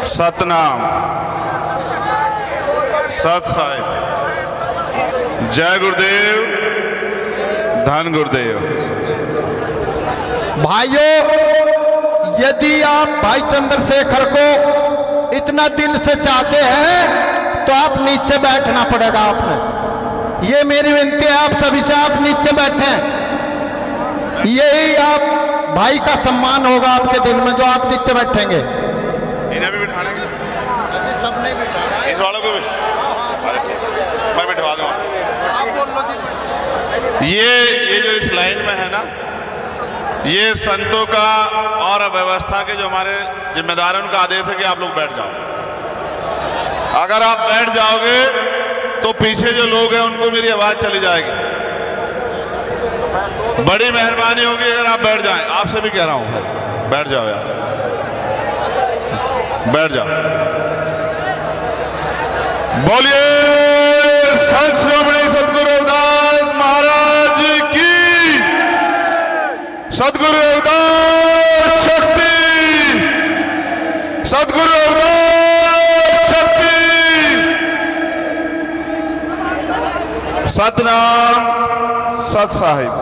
सतनाम, सत साहिब, जय गुरुदेव, धन गुरुदेव। भाइयों, यदि आप भाई चंद्रशेखर को इतना दिल से चाहते हैं तो आप नीचे बैठना पड़ेगा आपने। ये मेरी विनती है आप सभी से, आप नीचे बैठें। यही आप भाई का सम्मान होगा आपके दिन में, जो आप नीचे बैठेंगे। इन्हें भी बिठाने सब नहीं बिठा, इस वालों को भी मैं बिठवा दूँ। आप बोल लो। ये जो इस लाइन में है ना, ये संतों का और व्यवस्था के जो हमारे जिम्मेदार हैं उनका आदेश है कि आप लोग बैठ जाओ। अगर आप बैठ जाओगे तो पीछे जो लोग हैं उनको मेरी आवाज चली जाएगी। बड़ी मेहरबानी होगी अगर आप बैठ जाएं। आपसे भी कह रहा हूं भाई, बैठ जाओ यार, बैठ जाओ। बोलिए संत श्रोमणी सतगुरु रविदास महाराज की, सतगुरु रविदास शक्ति, सतगुरु रविदास शक्ति। सतनाम, सत साहिब।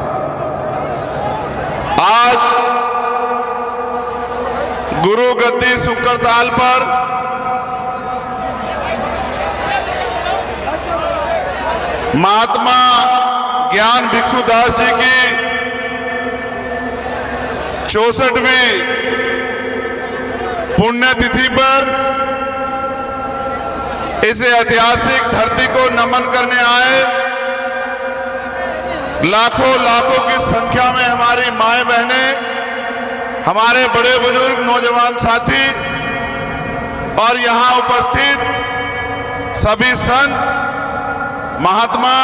आज गुरु गद्दी सुकरताल पर महात्मा ज्ञान भिक्षुदास जी की 64वीं पुण्यतिथि पर इस ऐतिहासिक धरती को नमन करने आए लाखों लाखों की संख्या में हमारी माएं बहनें, हमारे बड़े बुजुर्ग, नौजवान साथी और यहां उपस्थित सभी संत, महात्मा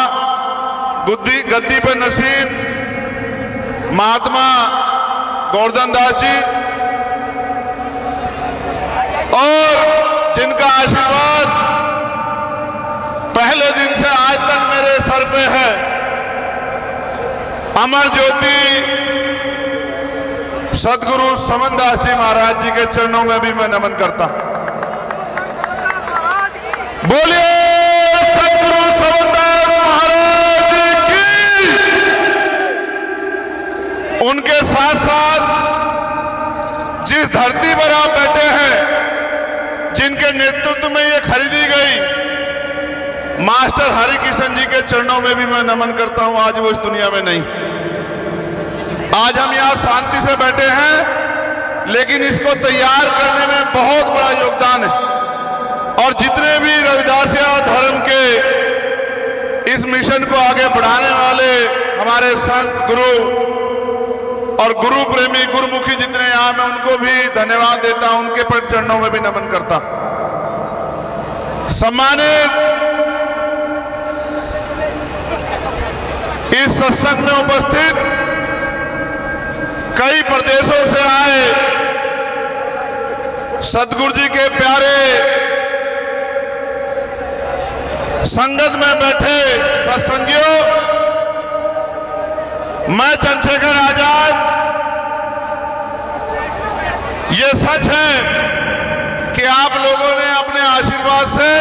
गद्दी पर नशीन महात्मा गोवर्धन दास जी, और जिनका आशीर्वाद पहले दिन से आज तक मेरे सर पे है, अमर ज्योति सदगुरु समनदास जी महाराज जी के चरणों में भी मैं नमन करता हूं। बोलिए सदगुरु समनदास महाराज की। उनके साथ साथ जिस धरती पर आप बैठे हैं, जिनके नेतृत्व में ये खरीदी गई, मास्टर हरि किशन जी के चरणों में भी मैं नमन करता हूं। आज वो इस दुनिया में नहीं। आज हम यहां शांति से बैठे हैं, लेकिन इसको तैयार करने में बहुत बड़ा योगदान है। और जितने भी रविदासिया धर्म के इस मिशन को आगे बढ़ाने वाले हमारे संत, गुरु और गुरु प्रेमी, गुरुमुखी जितने यहां, मैं उनको भी धन्यवाद देता हूं, उनके पर चरणों में भी नमन करता हूं। सम्मानित इस सत्संग में उपस्थित कई प्रदेशों से आए सतगुरु जी के प्यारे संगत में बैठे सत्संगियों, मैं चंद्रशेखर आजाद, ये सच है कि आप लोगों ने अपने आशीर्वाद से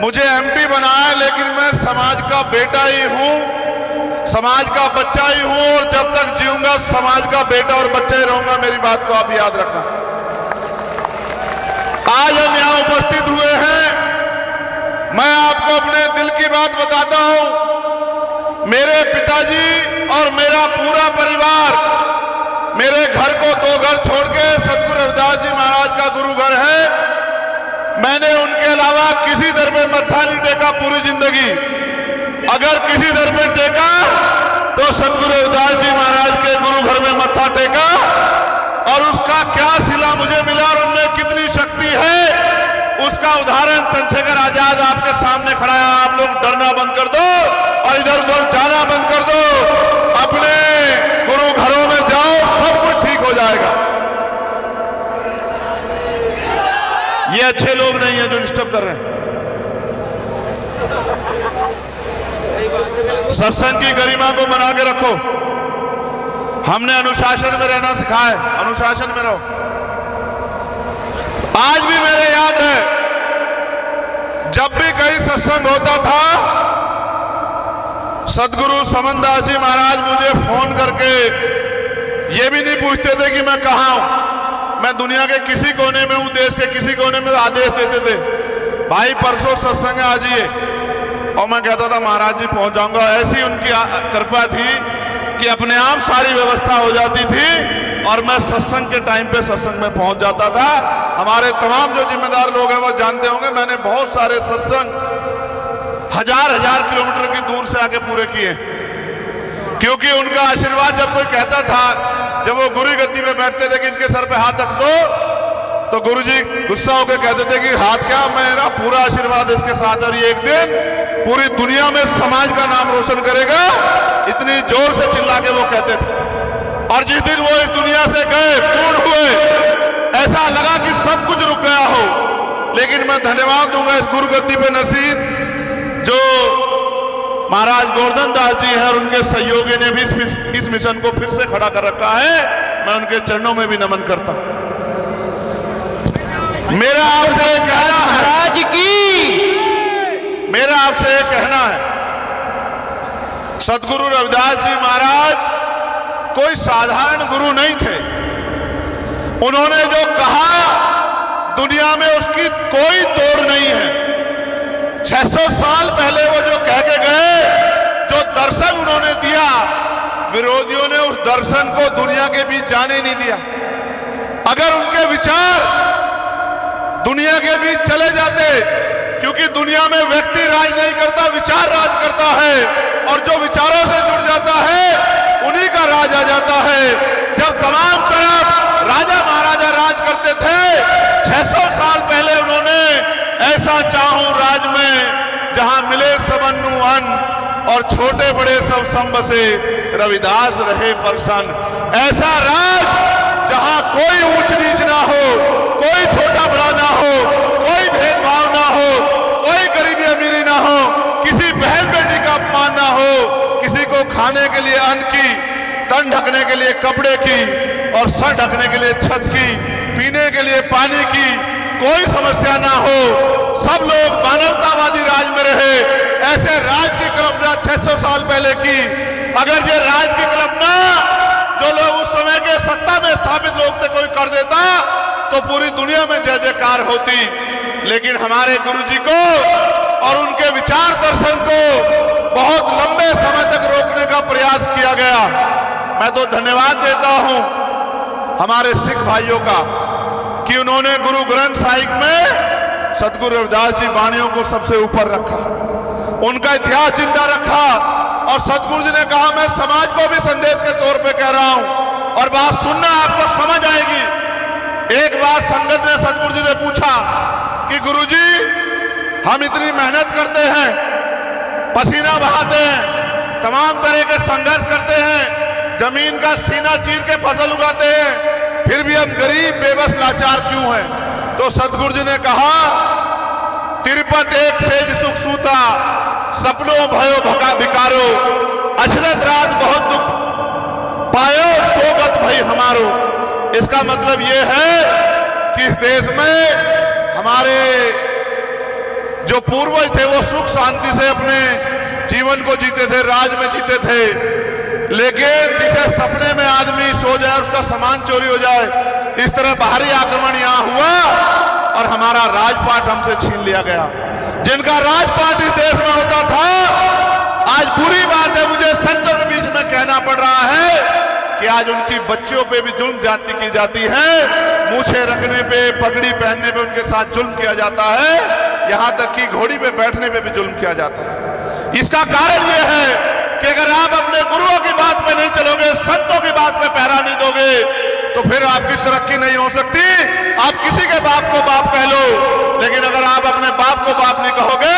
मुझे एमपी बनाया, लेकिन मैं समाज का बेटा ही हूं, समाज का बच्चा ही हूं, और जब तक जीऊंगा समाज का बेटा और बच्चा ही रहूंगा। मेरी बात को आप याद रखना। आज हम यहां उपस्थित हुए हैं, मैं आपको अपने दिल की बात बताता हूं। मेरे पिताजी और मेरा पूरा परिवार मेरे घर को 2 घर छोड़ के सतगुरु रविदास जी महाराज का गुरु घर है। मैंने उनके अलावा किसी दर पे मत्था नहीं टेका पूरी जिंदगी। अगर किसी दर पे टेका तो सतगुरु रविदास जी महाराज के गुरु घर में मत्था टेका, और उसका क्या सिला मुझे मिला और उनमें कितनी शक्ति है, उसका उदाहरण चंद्रशेखर आजाद आपके सामने खड़ा है। आप लोग डरना बंद कर दो और इधर उधर जाना बंद कर दो, अपने गुरु घरों में जाओ, सब कुछ ठीक हो जाएगा। ये अच्छे लोग नहीं है जो डिस्टर्ब कर रहे हैं। सत्संग की गरिमा को बना के रखो। हमने अनुशासन में रहना सिखाया है, अनुशासन में रहो। आज भी मेरे याद है, जब भी कहीं सत्संग होता था, सदगुरु समनदास जी महाराज मुझे फोन करके ये भी नहीं पूछते थे कि मैं कहाँ हूं, मैं दुनिया के किसी कोने में हूं, देश के किसी कोने में, आदेश देते थे, भाई परसों सत्संग आ जाइए। और मैं कहता था महाराज जी पहुंच जाऊंगा। ऐसी उनकी कृपा थी कि अपने आप सारी व्यवस्था हो जाती थी और मैं सत्संग के टाइम पे सत्संग में पहुंच जाता था। हमारे तमाम जो जिम्मेदार लोग हैं वो जानते होंगे, मैंने बहुत सारे सत्संग हजार हजार किलोमीटर की दूर से आके पूरे किए, क्योंकि उनका आशीर्वाद जब कोई कहता था, जब वो गुरु गद्दी में बैठते थे कि इनके सर पे हाथ रख दो, तो गुरुजी गुस्सा होकर कहते थे कि हाथ क्या, मेरा पूरा आशीर्वाद इसके साथ, और ये एक दिन पूरी दुनिया में समाज का नाम रोशन करेगा, इतनी जोर से चिल्ला के वो कहते थे। और जिस दिन वो इस दुनिया से गए, पूर्ण हुए, ऐसा लगा कि सब कुछ रुक गया हो। लेकिन मैं धन्यवाद दूंगा इस गुरु गद्दी पे नसीब जो महाराज गोवर्धन दास जी हैं और उनके सहयोगी ने भी इस मिशन को फिर से खड़ा कर रखा है। मैं उनके चरणों में भी नमन करता हूं। मेरा आपसे कहना है, महाराज की, मेरा आपसे कहना है, सदगुरु रविदास जी महाराज कोई साधारण गुरु नहीं थे। उन्होंने जो कहा दुनिया में उसकी कोई तोड़ नहीं है। 600 साल पहले वो जो कह के गए, जो दर्शन उन्होंने दिया, विरोधियों ने उस दर्शन को दुनिया के बीच जाने नहीं दिया। अगर उनके विचार दुनिया के बीच चले जाते, क्योंकि दुनिया में व्यक्ति राज नहीं करता, विचार राज करता है, और जो विचारों से जुड़ जाता है उन्हीं का राज आ जाता है। जब तमाम तरफ राजा महाराजा राज करते थे, 600 साल पहले उन्होंने ऐसा चाहूं राज में जहां मिले सबन्नु अन्न और छोटे बड़े सब संबसे, रविदास रहे प्रसन्न। ऐसा राज जहां कोई ऊंच नीच ना हो, कोई छोटा बड़ा ना हो, कोई भेदभाव ना हो, कोई गरीबी अमीरी ना हो, किसी बहन बेटी का अपमान ना हो, किसी को खाने के लिए अन्न की, तन ढकने के लिए कपड़े की और सर ढकने के लिए छत की, पीने के लिए पानी की कोई समस्या ना हो, सब लोग मानवतावादी राज में रहे। ऐसे राज की कल्पना 600 साल पहले की। अगर ये राज की कल्पना जो लोग उस समय के सत्ता में स्थापित लोग थे कोई कर देता तो पूरी दुनिया में जय जयकार होती। लेकिन हमारे गुरुजी को और उनके विचार दर्शन को बहुत लंबे समय तक रोकने का प्रयास किया गया। मैं तो धन्यवाद देता हूं हमारे सिख भाइयों का कि उन्होंने गुरु ग्रंथ साहिब में सदगुरु रविदास जी वाणियों को सबसे ऊपर रखा, उनका इतिहास जिंदा रखा। और सदगुरु जी ने कहा मैं समाज को भी संदेश के तौर पे कह रहा हूं और बात सुनना, आपको समझ आएगी। एक बार संगत ने सदगुरु जी ने पूछा कि गुरुजी हम इतनी मेहनत करते हैं, पसीना बहाते हैं, तमाम तरह के संघर्ष करते हैं, जमीन का सीना चीर के फसल उगाते हैं, फिर भी हम गरीब बेबस लाचार क्यों हैं? तो सदगुरु जी ने कहा तिरुपत एक सेज सुख सूता, सपनों भयो भका भिकारो, अशरत रात बहुत दुख पायो सोगत भई हमारो। इसका मतलब ये है कि इस देश में हमारे जो पूर्वज थे वो सुख शांति से अपने जीवन को जीते थे, राज में जीते थे। लेकिन जिसे सपने में आदमी सो जाए उसका सामान चोरी हो जाए, इस तरह बाहरी आक्रमण यहां हुआ और हमारा राजपाट हमसे छीन लिया गया। जिनका राजपाट इस देश में होता था, आज बुरी बात है मुझे संतों के बीच में कहना पड़ रहा है कि आज उनकी बच्चियों पे भी जुल्म जाति की जाती है, मूछे रखने पे, पगड़ी पहनने पे उनके साथ जुल्म किया जाता है, यहां तक कि घोड़ी पे बैठने पे भी जुल्म किया जाता है। इसका कारण यह है कि अगर आप अपने गुरुओं की बात पे नहीं चलोगे, संतों की बात पे पहरा नहीं दोगे, तो फिर आपकी तरक्की नहीं हो सकती। आप किसी के बाप को बाप कह लो, लेकिन अगर आप अपने बाप को बाप नहीं कहोगे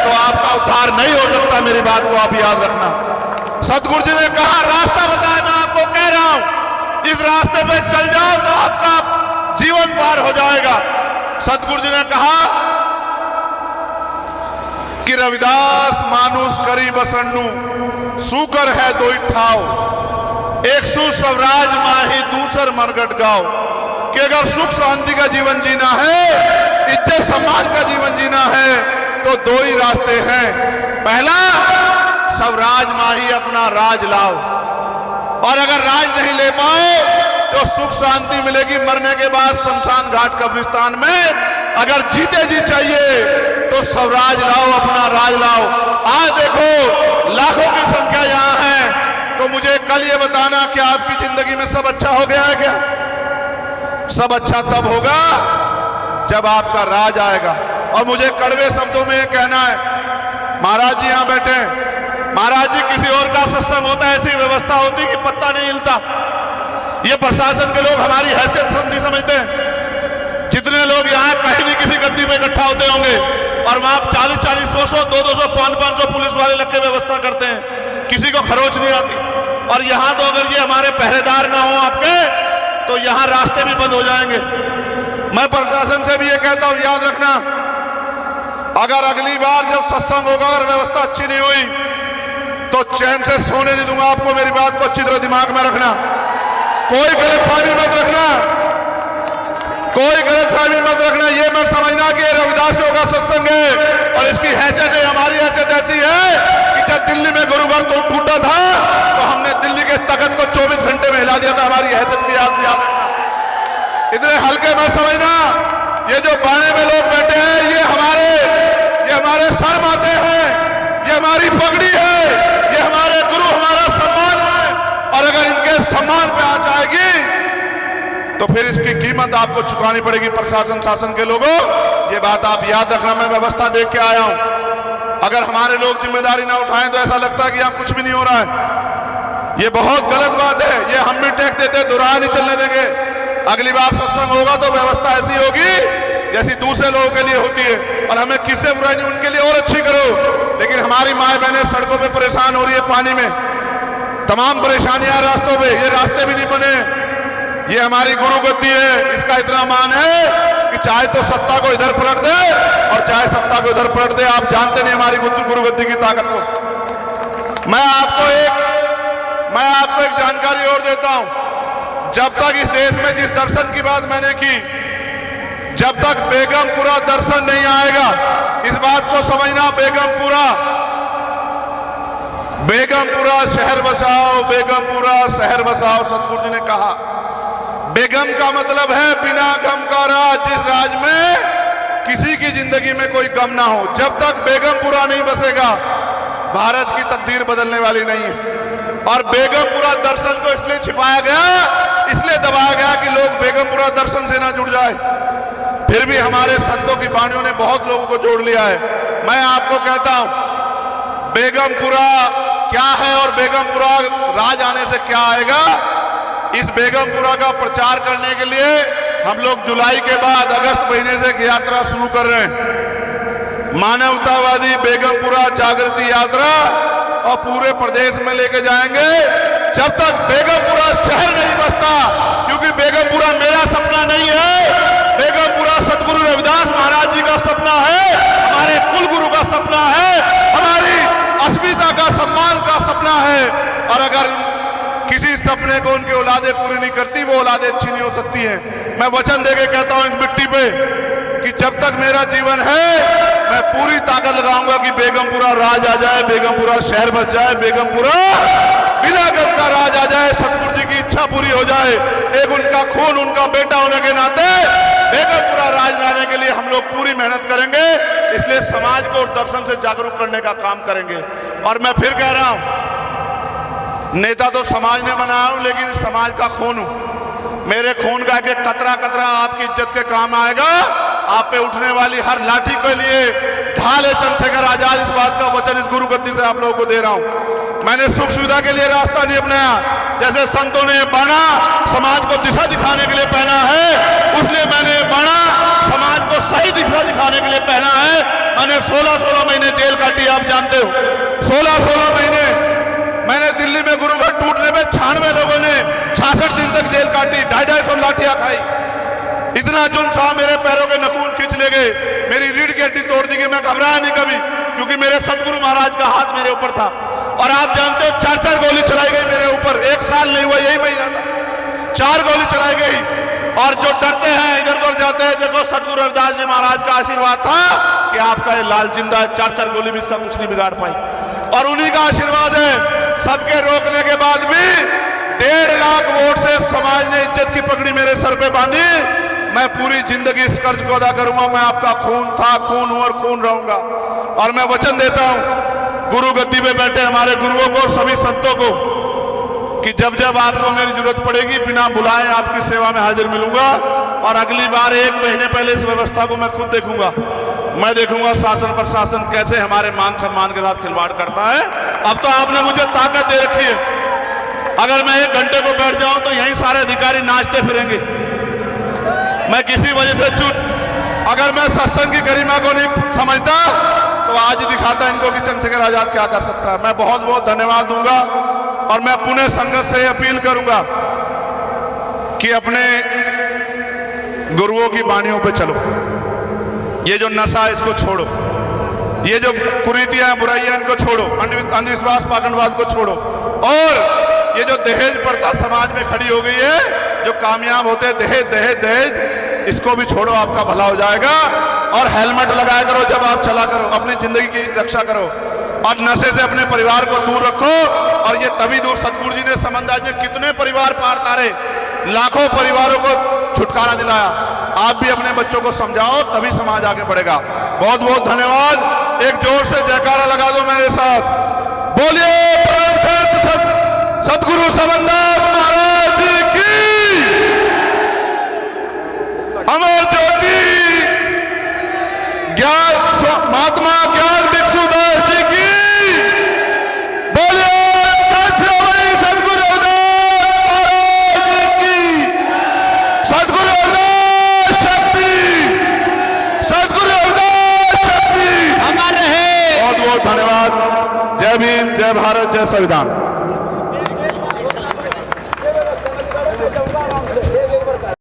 तो आपका उद्धार नहीं हो सकता। मेरी बात को आप याद रखना। सदगुरु जी ने कहा रास्ता बताया, मैं आपको कह रहा हूं इस रास्ते पे चल जाओ तो आपका जीवन पार हो जाएगा। सदगुरु जी ने कहा कि रविदास मानुष करी बसन्नु, सूकर है दो ठाव, एक सु स्वराज माही दूसर मरगट गाओ। कि अगर सुख शांति का जीवन जीना है, इज्जत सम्मान का जीवन जीना है, तो दो ही रास्ते हैं। पहला, सब राज माही अपना राज लाओ, और अगर राज नहीं ले पाए तो सुख शांति मिलेगी मरने के बाद शमशान घाट कब्रिस्तान में। अगर जीते जी चाहिए तो स्वराज लाओ, अपना राज लाओ। आज देखो लाखों की संख्या यहां है, तो मुझे कल ये बताना कि आपकी जिंदगी में सब अच्छा हो गया है क्या? सब अच्छा तब होगा जब आपका राज आएगा। और मुझे कड़वे शब्दों में ये कहना है, महाराज जी यहां बैठे हैं, महाराज जी किसी और का सत्संग होता है, ऐसी व्यवस्था होती कि पत्ता नहीं हिलता। ये प्रशासन के लोग हमारी हैसियत नहीं समझते। जितने लोग यहाँ कहीं नहीं किसी गद्दी में इकट्ठा होते होंगे, और वहां 40-40, 100-100, 200-200, 500-500 पुलिस वाले लग के व्यवस्था करते हैं, किसी को खरोच नहीं आती। और यहाँ तो अगर ये हमारे पहरेदार ना हो आपके, तो यहाँ रास्ते भी बंद हो जाएंगे। मैं प्रशासन से भी ये कहता हूं, याद रखना, अगर अगली बार जब सत्संग होगा और व्यवस्था अच्छी नहीं हुई तो चैन से सोने नहीं दूंगा आपको। मेरी बात को अच्छी तरह दिमाग में रखना, कोई गलतफहमी मत रखना, कोई गलतफहमी मत रखना। ये मत समझना कि रविदासियों का सत्संग है और इसकी हैसियत है। हमारी हैसियत ऐसी है कि जब दिल्ली में गुरुघर तो टूटा था तो हमने दिल्ली के तख्त को 24 घंटे में हिला दिया था। हमारी हैसियत की याद रखना, इतने हल्के मत समझना। ये जो बाणे में लोग बैठे हैं, ये हमारे सर माते हैं, ये हमारी पगड़ी है, ये हमारे गुरु, हमारा सम्मान है। और अगर इनके सम्मान पे आ जाएगी तो फिर इसकी कीमत आपको चुकानी पड़ेगी। प्रशासन शासन के लोगों, ये बात आप याद रखना। मैं व्यवस्था देख के आया हूं, अगर हमारे लोग जिम्मेदारी ना उठाएं तो ऐसा लगता है कि यहां कुछ भी नहीं हो रहा है। ये बहुत गलत बात है। ये हम भी टैक्स देते, दोहरा नहीं चलने देंगे। अगली बार सत्संग होगा तो व्यवस्था ऐसी होगी जैसी दूसरे लोगों के लिए होती है। और हमें किससे बुराई नहीं, उनके लिए और अच्छी करो। लेकिन हमारी माए बहनें सड़कों पे परेशान हो रही है, पानी में, तमाम परेशानियां रास्तों पे, ये रास्ते भी नहीं बने। ये हमारी गुरु गद्दी है, इसका इतना मान है कि चाहे तो सत्ता को इधर पलट दे और चाहे सत्ता को इधर पलट दे। आप जानते नहीं हमारी गुरु गद्दी की ताकत को। मैं आपको एक जानकारी और देता हूं। जब तक इस देश में जिस दर्शन की बात मैंने की, जब तक बेगमपुरा दर्शन नहीं आएगा, इस बात को समझना, बेगमपुरा शहर बसाओ, बेगमपुरा शहर बसाओ। सतगुरु जी ने कहा, बेगम का मतलब है बिना गम का राज, जिस राज में किसी की जिंदगी में कोई गम ना हो। जब तक बेगमपुरा नहीं बसेगा, भारत की तकदीर बदलने वाली नहीं है। और बेगमपुरा दर्शन को इसलिए छिपाया गया, इसलिए दबाया गया कि लोग बेगमपुरा दर्शन से ना जुड़ जाए। फिर भी हमारे संतों की वाणियों ने बहुत लोगों को जोड़ लिया है। मैं आपको कहता हूं, बेगमपुरा क्या है और बेगमपुरा राज आने से क्या आएगा। इस बेगमपुरा का प्रचार करने के लिए हम लोग जुलाई के बाद अगस्त महीने से एक यात्रा शुरू कर रहे हैं, मानवतावादी बेगमपुरा जागृति यात्रा, और पूरे प्रदेश में लेके जाएंगे जब तक बेगमपुरा शहर नहीं बसता। क्योंकि बेगमपुरा मेरा सपना नहीं है, बेगमपुरा सतगुरु रविदास महाराज जी का सपना है, हमारे कुल गुरु का सपना है, हमारी अस्मिता का, सम्मान का सपना है। और अगर किसी सपने को उनकी औलादें पूरी नहीं करती, वो औलादें अच्छी नहीं हो सकती हैं। मैं वचन देके कहता हूं इस मिट्टी पे कि जब तक मेरा जीवन है मैं पूरी ताकत लगाऊंगा कि बेगमपुरा राज आ जाए, बेगमपुरा शहर बस जाए, बेगमपुरा बिना गम का राज आ जाए, सतगुरु जी की इच्छा पूरी हो जाए। एक उनका खून, उनका बेटा होने के नाते बेगमपुरा राज लाने के लिए हम लोग पूरी मेहनत करेंगे। इसलिए समाज को दर्शन से जागरूक करने का काम करेंगे। और मैं फिर कह रहा हूं, नेता तो समाज ने बनाया हूं, लेकिन समाज का खून हूं। मेरे खून का एक कतरा कतरा आपकी इज्जत के काम आएगा। आप पे उठने वाली हर लाठी के लिए ढाल है चंद्रशेखर आजाद। इस बात का वचन इस गुरु गद्दी से आप लोगों को दे रहा हूं। मैंने सुख सुविधा के लिए रास्ता नहीं अपनाया, जैसे संतों ने बाणा समाज को दिशा दिखाने के लिए पहना है, उसलिए मैंने बाणा समाज को सही दिशा दिखाने के लिए पहना है। मैंने 16-16 महीने जेल काटी, आप जानते हो। 16-16 महीने मैंने दिल्ली में गुरुघर टूटने में 96 लोगों ने 66 दिन तक जेल काटी, 250 लाठियां खाई। इतना जुल्म था, मेरे पैरों के नखून खींच ले गए, मेरी रीढ़ की हड्डी तोड़ दी गई। मैं घबराया नहीं कभी, क्योंकि मेरे सतगुरु महाराज का हाथ मेरे ऊपर था। और आप जानते हो 4-4 गोली चलाई गई मेरे ऊपर। 1 साल नहीं हुआ, यही महीना था, 4 गोली चलाई गई। और जो डरते हैं इधर उधर जाते हैं, देखो सदगुरु रविदास जी महाराज का आशीर्वाद था कि आपका ये लाल जिंदा है, 4 गोली भी इसका कुछ नहीं बिगाड़ पाई। और उन्हीं का आशीर्वाद है, सबके रोकने के बाद भी 1.5 लाख वोट से समाज ने इज्जत की पगड़ी मेरे सर पे बांधी। मैं पूरी जिंदगी इस कर्ज को अदा करूंगा। मैं आपका खून था, खून हूं और खून रहूंगा। और मैं वचन देता हूं गुरु गद्दी पे बैठे हमारे गुरुओं को, सभी संतों को, कि जब जब आपको मेरी जरूरत पड़ेगी बिना बुलाए आपकी सेवा में हाजिर मिलूंगा। और अगली बार 1 महीने पहले इस व्यवस्था को मैं खुद देखूंगा। मैं देखूंगा शासन प्रशासन कैसे हमारे मान सम्मान के साथ खिलवाड़ करता है। अब तो आपने मुझे ताकत दे रखी है, अगर मैं 1 घंटे को बैठ जाऊं तो यहीं सारे अधिकारी नाचते फिरेंगे। मैं किसी वजह से अगर मैं सत्संग की गरिमा को नहीं समझता तो आज ही दिखाता इनको कि चंद्रशेखर आजाद क्या कर सकता है। मैं बहुत बहुत धन्यवाद दूंगा और मैं पुणे संगत से अपील करूंगा कि अपने गुरुओं की वाणियों पे चलो। ये जो नशा है इसको छोड़ो, ये जो कुरीतियां बुराइयां इनको छोड़ो, अंधविश्वास पाखंडवाद को छोड़ो। और ये जो दहेज प्रथा समाज में खड़ी हो गई है, जो कामयाब होते हैं दहेज दहेज दहेज, इसको भी छोड़ो, आपका भला हो जाएगा। और हेलमेट लगाया करो जब आप चला करो, अपनी जिंदगी की रक्षा करो और नशे से अपने परिवार को दूर रखो। और ये तभी दूर, सतगुरु जी ने समंदाज ने कितने परिवार पार तारे, लाखों परिवारों को छुटकारा दिलाया। आप भी अपने बच्चों को समझाओ, तभी समाज आगे बढ़ेगा। बहुत बहुत धन्यवाद। एक जोर से जयकारा लगा दो मेरे साथ। बोलिए परम संत सतगुरु समंदास महाराज जी की, अमर ज्योति ज्ञान महात्मा ज्ञान भिक्षुदास जी की। बोलिए सतगुरु रविदास महाराज जी की। सतगुरु रविदास शक्ति, सतगुरु रविदास शक्ति। अमर रहे। बहुत बहुत धन्यवाद। जय भीम, जय भारत, जय संविधान।